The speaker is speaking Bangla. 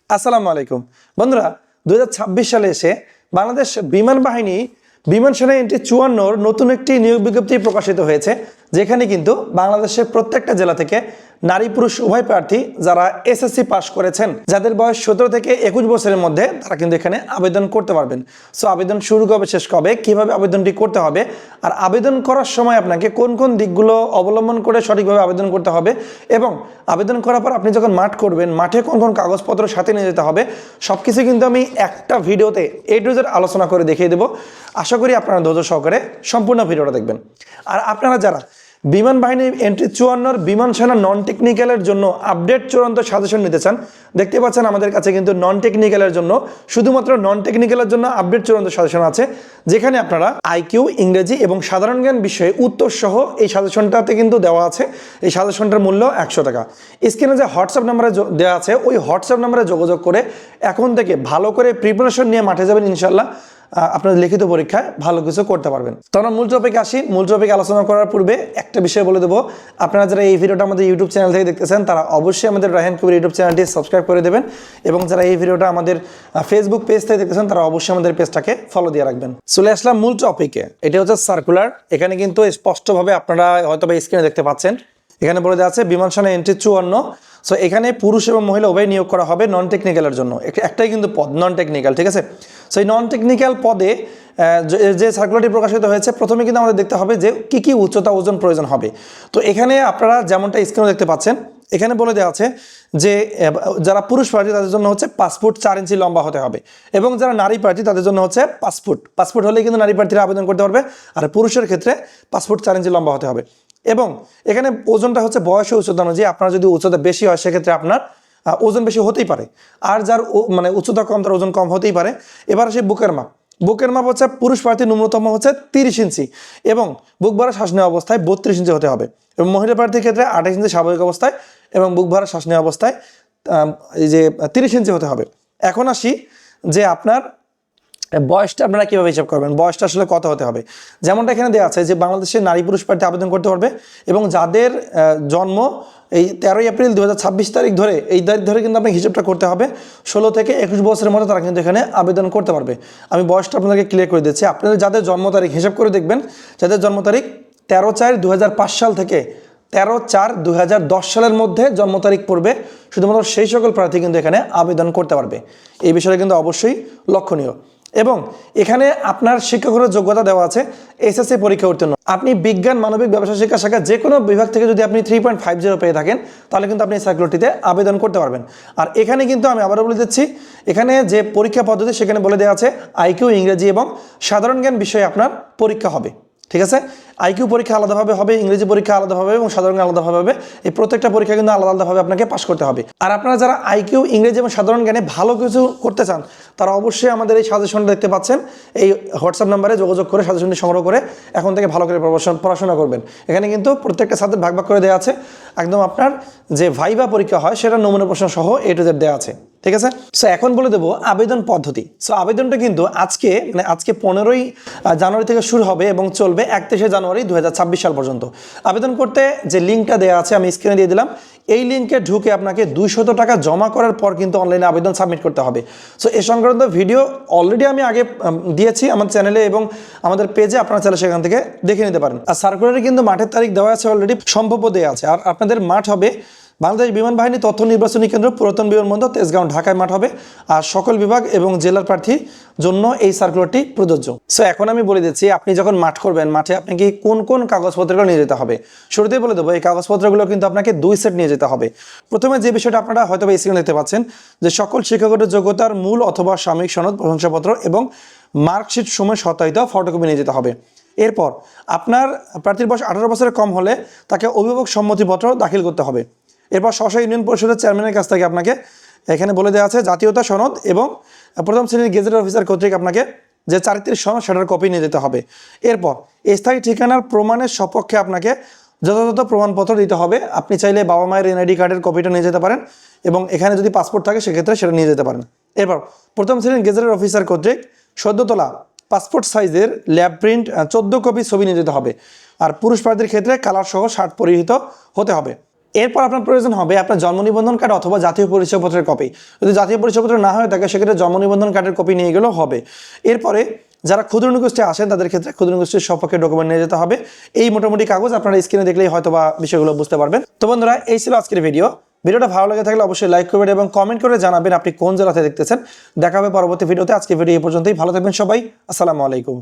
আসসালামু আলাইকুম বন্ধুরা 2026 সালে এসে বাংলাদেশ বিমান বাহিনী বিমান সেনা এন্ট্রি 54 নতুন একটি নিয়োগ বিজ্ঞপ্তি প্রকাশিত হয়েছে, যেখানে কিন্তু বাংলাদেশের প্রত্যেকটা জেলা থেকে নারী পুরুষ উভয় প্রার্থী যারা এসএসসি পাস করেছেন, যাদের বয়স 17 থেকে 21 বছরের মধ্যে, তারা কিন্তু এখানে আবেদন করতে পারবেন। সো আবেদন শুরু কবে শেষ কবে, কিভাবে আবেদনটি করতে হবে, আর আবেদন করার সময় আপনাকে কোন কোন দিকগুলো অবলম্বন করে সঠিকভাবে আবেদন করতে হবে, এবং আবেদন করার পর আপনি যখন মাঠ করবেন মাঠে কোন কোন কাগজপত্র সাথে নিয়ে যেতে হবে, সবকিছু কিন্তু আমি একটা ভিডিওতে A to Z আলোচনা করে দেখিয়ে দেবো। আশা করি আপনারা ধৈর্য সহকারে সম্পূর্ণ ভিডিওটা দেখবেন। আর আপনারা যারা বিমান বাহিনীর এন্ট্রি 54 বিমান সেনা নন টেকনিক্যালের জন্য আপডেট চূড়ান্ত সাজেশন নিতে চান, দেখতে পাচ্ছেন আমাদের কাছে কিন্তু নন টেকনিক্যালের জন্য, শুধুমাত্র নন টেকনিক্যালের জন্য আপডেট চূড়ান্ত সাজেশন আছে, যেখানে আপনারা আইকিউ, ইংরেজি এবং সাধারণ জ্ঞান বিষয়ে উত্তর সহ এই সাজেশনটাতে কিন্তু দেওয়া আছে। এই সাজেশনটার মূল্য 100 টাকা। স্ক্রিনে যে হোয়াটসঅ্যাপ নাম্বারে দেওয়া আছে, ওই হোয়াটসঅ্যাপ নাম্বারে যোগাযোগ করে এখন থেকে ভালো করে প্রিপারেশন নিয়ে মাঠে যাবেন, ইনশাল্লাহ আপনাদের লিখিত পরীক্ষায় ভালো কিছু করতে পারবেন। তো আমরা মূল টপিকে আসি। মূল টপিক আলোচনা করার পূর্বে একটা বিষয় বলে দেবো, আপনারা যারা এই ভিডিওটা আমাদের ইউটিউব চ্যানেল থেকে দেখতেছেন, তারা অবশ্যই আমাদের রায়হান কবির ইউটিউব চ্যানেলটি সাবস্ক্রাইব করে দেবেন, এবং যারা এই ভিডিওটা আমাদের ফেসবুক পেজ থেকে দেখতেছেন, তারা অবশ্যই আমাদের পেজটাকে ফলো দিয়ে রাখবেন। চলে আসলাম মূল টপিকে। এটা হচ্ছে সার্কুলার। এখানে কিন্তু স্পষ্টভাবে আপনারা হয়তো বা স্ক্রিনে দেখতে পাচ্ছেন, এখানে বলে দেওয়া আছে বিমান সেনা এন্ট্রি 54। সো এখানে পুরুষ এবং মহিলা উভয় নিয়োগ করা হবে নন টেকনিক্যালের জন্য। একটাই কিন্তু পদ নন টেকনিক্যাল, ঠিক আছে। সো এই নন টেকনিক্যাল পদে যে সার্কুলারটি প্রকাশিত হয়েছে, প্রথমে কিন্তু আমাদের দেখতে হবে যে কি কি উচ্চতা ওজন প্রয়োজন হবে। তো এখানে আপনারা যেমনটা স্ক্রিনে দেখতে পাচ্ছেন, এখানে বলে দেওয়া আছে যে যারা পুরুষ প্রার্থী তাদের জন্য হচ্ছে 5 ফুট 4 ইঞ্চি লম্বা হতে হবে, এবং যারা নারী প্রার্থী তাদের জন্য হচ্ছে 5 ফুট হলেই কিন্তু নারী প্রার্থীরা আবেদন করতে পারবে, আর পুরুষের ক্ষেত্রে 5 ফুট 4 ইঞ্চি লম্বা হতে হবে। এবং এখানে ওজনটা হচ্ছে বয়স ও উচ্চতা অনুযায়ী, আপনার যদি উচ্চতা বেশি হয় সেক্ষেত্রে আপনার ওজন বেশি হতেই পারে, আর যার মানে উচ্চতা কম তার ওজন কম হতেই পারে। এবার আসে বুকের মাপ। বুকের মাপ হচ্ছে পুরুষ প্রার্থী ন্যূনতম হচ্ছে 30 ইঞ্চি, এবং বুক ভরা শ্বাস নেওয়া অবস্থায় 32 ইঞ্চি হতে হবে, এবং মহিলা প্রার্থীর ক্ষেত্রে 28 ইঞ্চি স্বাভাবিক অবস্থায়, এবং বুক ভরা শ্বাস নেওয়া অবস্থায় এই যে 30 ইঞ্চি হতে হবে। এখন আসি যে আপনার বয়সটা আপনারা কীভাবে হিসাব করবেন, বয়সটা আসলে কত হতে হবে। যেমনটা এখানে দেওয়া আছে যে বাংলাদেশের নারী পুরুষ প্রার্থী আবেদন করতে পারবে, এবং যাদের জন্ম এই 13 এপ্রিল 2026 তারিখ ধরে, এই তারিখ ধরে কিন্তু আপনাকে হিসাবটা করতে হবে, 16 থেকে 21 বছরের মধ্যে তারা কিন্তু এখানে আবেদন করতে পারবে। আমি বয়সটা আপনাদেরকে ক্লিয়ার করে দিচ্ছি। আপনাদের যাদের জন্ম তারিখ হিসাব করে দেখবেন, যাদের জন্ম তারিখ 13/4/2005 সাল থেকে 13/4/2010 সালের মধ্যে জন্ম তারিখ পড়বে, শুধুমাত্র সেই সকল প্রার্থী কিন্তু এখানে আবেদন করতে পারবে। এই বিষয়টা কিন্তু অবশ্যই লক্ষণীয়। এবং এখানে আপনার শিক্ষকের যোগ্যতা দেওয়া আছে এসএসসি পরীক্ষা উত্তীর্ণ। আপনি বিজ্ঞান, মানবিক, ব্যবসা শিক্ষা শাখা যে কোনো বিভাগ থেকে যদি আপনি 3.50 পেয়ে থাকেন, তাহলে কিন্তু আপনি এই সার্কুলারটিতে আবেদন করতে পারবেন। আর এখানে কিন্তু আমি আবারও বলে দিচ্ছি, এখানে যে পরীক্ষা পদ্ধতি সেখানে বলে দেওয়া আছে আইকিউ, ইংরেজি এবং সাধারণ জ্ঞান বিষয়ে আপনার পরীক্ষা হবে, ঠিক আছে। আইকিউ পরীক্ষা আলাদাভাবে হবে, ইংরেজি পরীক্ষা আলাদাভাবে এবং সাধারণ জ্ঞান আলাদাভাবে হবে। এই প্রত্যেকটা পরীক্ষা কিন্তু আলাদা আলাদাভাবে আপনাকে পাস করতে হবে। আর আপনারা যারা আইকিউ, ইংরেজি এবং সাধারণ জ্ঞানে ভালো কিছু করতে চান, তারা অবশ্যই আমাদের এই সাজেশনটা দেখতে পাচ্ছেন, এই হোয়াটসঅ্যাপ নাম্বারে যোগাযোগ করে সাজেশনটি সংগ্রহ করে এখন থেকে ভালো করে পড়াশোনা করবেন। এখানে কিন্তু প্রত্যেকটা সাবজেক্ট ভাগ ভাগ করে দেওয়া আছে। একদম আপনার যে ভাইবা পরীক্ষা হয় সেটা নমুনা প্রশ্ন সহ A to Z দেওয়া আছে, ঠিক আছে। সো এখন বলে দেবো আবেদন পদ্ধতি। সো আবেদনটা কিন্তু আজকে 15ই জানুয়ারি থেকে শুরু হবে এবং চলবে 31শে জানুয়ারি 2026 সাল পর্যন্ত। আবেদন করতে যে লিঙ্কটা দেওয়া আছে আমি স্ক্রিনে দিয়ে দিলাম, এই লিঙ্কে ঢুকে আপনাকে 200 টাকা জমা করার পর কিন্তু অনলাইনে আবেদন সাবমিট করতে হবে। সো এ সংক্রান্ত ভিডিও অলরেডি আমি আগে দিয়েছি আমার চ্যানেলে এবং আমাদের পেজে, আপনারা চাইলে সেখান থেকে দেখে নিতে পারেন। আর সার্কুলারে কিন্তু মাঠের তারিখ দেওয়া আছে, অলরেডি সম্ভাব্য দেওয়া আছে। আর আপনাদের মাঠ হবে বাংলাদেশ বিমান বাহিনী তথ্য নির্বাচনী কেন্দ্র, পুরাতন বিমানবন্দর, তেজগাঁও, ঢাকায় মাঠ হবে। আর সকল বিভাগ এবং জেলার প্রার্থীর জন্য এই সার্কুলারটি প্রযোজ্য। সো এখন আমি বলে দিচ্ছি, আপনি যখন মাঠ করবেন, মাঠে আপনাকে কোন কোন কাগজপত্রগুলো নিয়ে যেতে হবে। শুরুতেই বলে দেবো, এই কাগজপত্রগুলো কিন্তু আপনাকে 2 সেট নিয়ে যেতে হবে। প্রথমে যে বিষয়টা আপনারা হয়তো স্ক্রিনে দেখতে পাচ্ছেন, যে সকল শিক্ষাগত যোগ্যতার মূল অথবা সাময়িক সনদ, প্রশংসাপত্র এবং মার্কশিট সময় সত্যায়িত ফটোকপি নিয়ে যেতে হবে। এরপর আপনার প্রার্থীর বয়স 18 বছরের কম হলে তাকে অভিভাবক সম্মতিপত্র দাখিল করতে হবে। এরপর স্ব ইউনিয়ন পরিষদের চেয়ারম্যানের কাছ থেকে আপনাকে এখানে বলে দেওয়া আছে জাতীয়তা সনদ এবং প্রথম শ্রেণীর গেজেট অফিসার কর্তৃক আপনাকে যে চারিত্রিক সনদ সেটার কপি নিয়ে যেতে হবে। এরপর স্থায়ী ঠিকানার প্রমাণের সপক্ষে আপনাকে যথাযথ প্রমাণপত্র দিতে হবে। আপনি চাইলে বাবা মায়ের এনআইডি কার্ডের কপিটা নিয়ে যেতে পারেন, এবং এখানে যদি পাসপোর্ট থাকে সেক্ষেত্রে সেটা নিয়ে যেতে পারেন। এরপর প্রথম শ্রেণীর গেজেটের অফিসার কর্তৃক সদ্য তোলা পাসপোর্ট সাইজের ল্যাব প্রিন্ট 14 কপি ছবি নিয়ে যেতে হবে। আর পুরুষ প্রার্থীর ক্ষেত্রে কালার সহ শার্ট পরিহিত হতে হবে। এরপর আপনার প্রয়োজন হবে আপনার জন্ম নিবন্ধন কার্ড অথবা জাতীয় পরিচয়পত্রের কপি। যদি জাতীয় পরিচয়পত্র না হয়ে থাকে সেক্ষেত্রে জন্ম নিবন্ধন কার্ডের কপি নিয়ে গেলেও হবে। এরপরে যারা ক্ষুদ্র নিগোষ্ঠী আসেন তাদের ক্ষেত্রে ক্ষুদ্র নিগোষ্ঠীর সপক্ষে ডকুমেন্ট নিয়ে যেতে হবে। এই মোটামুটি কাগজ আপনারা স্ক্রিনে দেখলেই হয়তোবা বিষয়গুলো বুঝতে পারবেন। তো বন্ধুরা, এই ছিল আজকের ভিডিওটা ভালো লাগে থাকলে অবশ্যই লাইক করবেন এবং কমেন্ট করে জানাবেন আপনি কোন জেলাতে দেখতেছেন। দেখা হবে পরবর্তী ভিডিওতে। আজকে ভিডিও এই পর্যন্তই। ভালো থাকবেন সবাই। আসসালামু আলাইকুম।